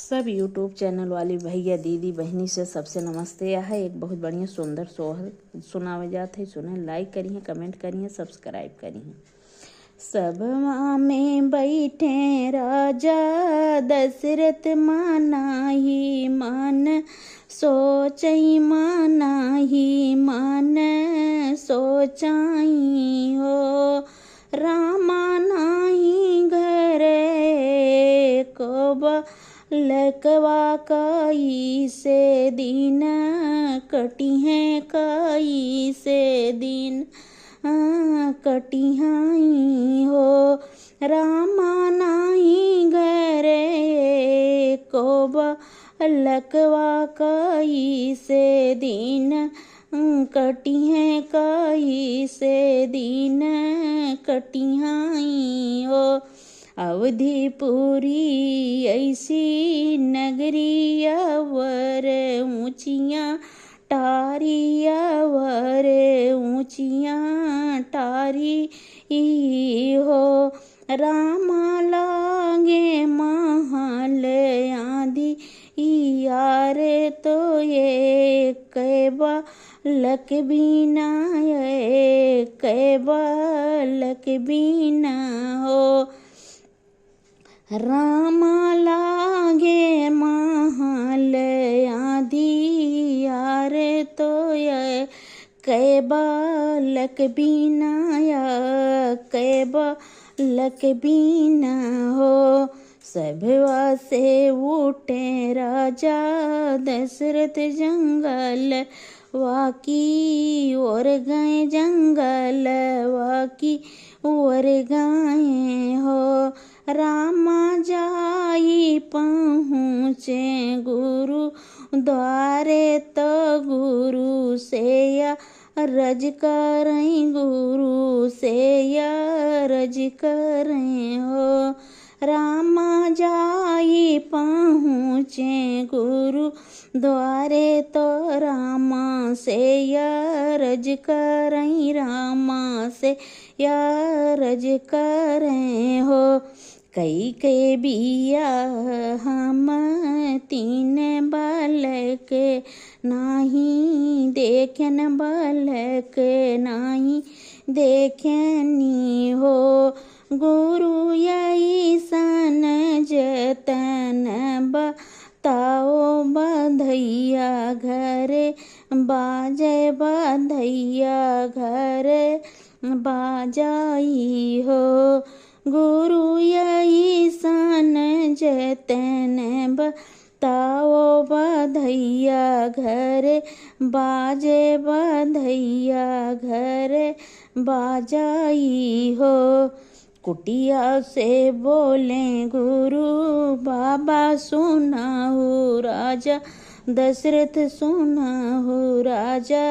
सब YouTube channel वाली भैया दीदी बहनी से सबसे नमस्ते। यह एक बहुत बढ़िया सुंदर सोहर सुनावे जात है। सुने, लाइक करिए, कमेंट करिए, सब्सक्राइब करिए। सबवा में बैठे राजा दशरथ मानाही मन सोचई मानाही मन सोचाई हो। रामा नाही घरे को लकवा कई से दिन कटी है कई से दिन कटिहाई हो। रामा नाही घरे को लकवा कई से दिन कटी है कई से दिन कटिहाई हो। अवधिपुरी ऐसी नगरिया वर ऊंचियाँ टारिया वर ऊंचियाँ टारी हो। रामा लागे महल आदि यार तो ये कैबा लक बीना ये कैबा लक बीना हो। रामा लागे महल आदि यार तो ये कैबा लक बीना या कैबा लक बीना हो। सबवा से उठे राजा दशरथ जंगल वाकी और गए जंगल वाकी और गए हो। रामा जाई पहुँचे गुरु द्वारे तो गुरु से या रज करें गुरु से या रज करें हो। रामा जाई पहुँचे गुरु द्वारे तो रामा से या रज करें रामा से या रज करें हो। कई के बिया हम तीन बालक नाही देखन बालक नाही देखनी हो। गुरु यही सन जतन बताओ बधैया घरे बाजे बधैया घरे बाजाई हो। गुरु यही सन जतन बताओ बधैया घरे बाजे बधैया घरे बाजाई हो। कुटिया से बोले गुरु बाबा सुनाओ राजा दशरथ सुनाओ राजा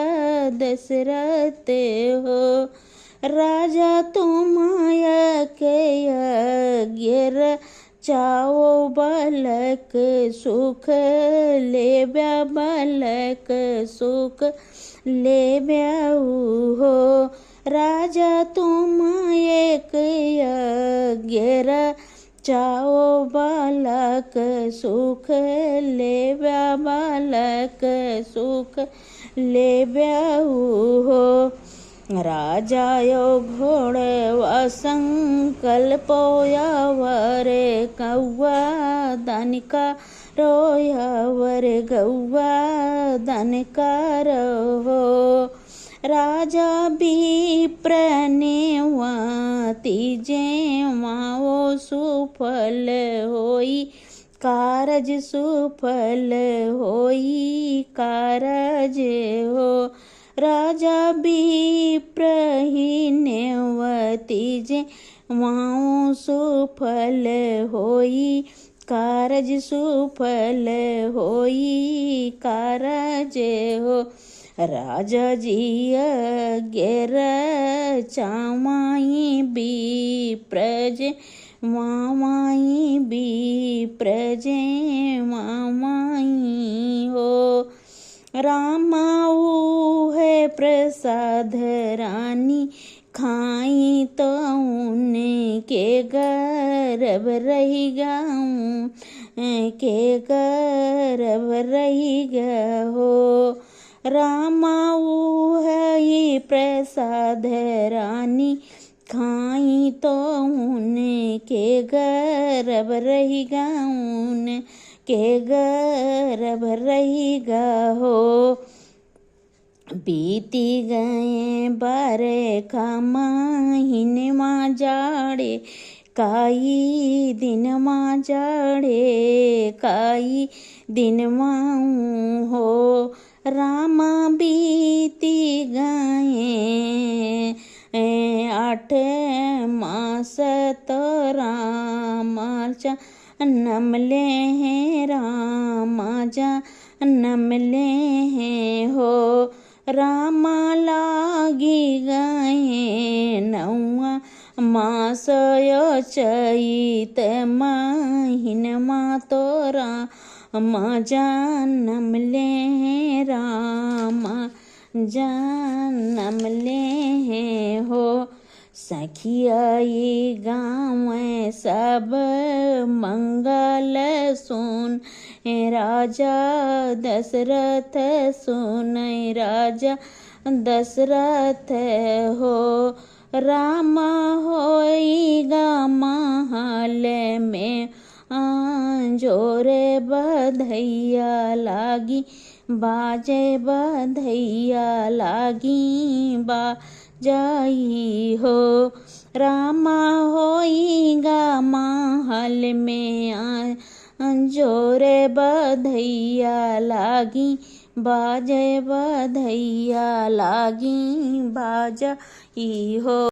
दशरथ हो। राजा तुम के यज्ञ चाओ बालक सुख ले ब्या बालक सुख ले ब्याऊ हो। राजा तुम एक यज्ञ चाओ बालक सुख ले ब्या बालक सुख ले ब्याऊ हो। राजा यो घोड़वा संकल्पो यावर कौआ दनिका रोयावर गौआ दनिका हो। राजा विप्र ने तीजे माओ सुफल होई कारज सुफल होई कारज हो। राजा विप्र ही नेवतीजे माओ सुफल होई कारज सुफल होई कारज हो। राजा जी अज्ञर चामाई विप्रज मामाई विप्रज मामाई हो। रामाऊ है प्रसाद रानी खाई तो उनके गर्भ रही गाऊं के गर्भ रही गहो। रामा उही प्रसाद रानी खाई तो उनके गर्भ रही गऊन के गर्भ रही गहो। बीती गए बारे का महीने माँ जाड़े काई दिन माँ जाड़े काई दिन माँ हो। रामा बीती गए 8 मास तो रामा जन्म ले हैं रामा जन्म ले हैं हो। रामा लागी गए 9 मास यो चैत महीनमा तो रामा जन्म ले हैं रामा जन्म ले हैं हो। सखियाई गाँव सब मंगल सुन राजा दशरथ सुन राजा दशरथ हो। रामा होइगा महल में जोरे बधैया लागी बाजे बधैया लागी बाजाई हो। रामा होइगा महल में जोरे बधैया लागी बाजे बधैया लागी बाजाई हो।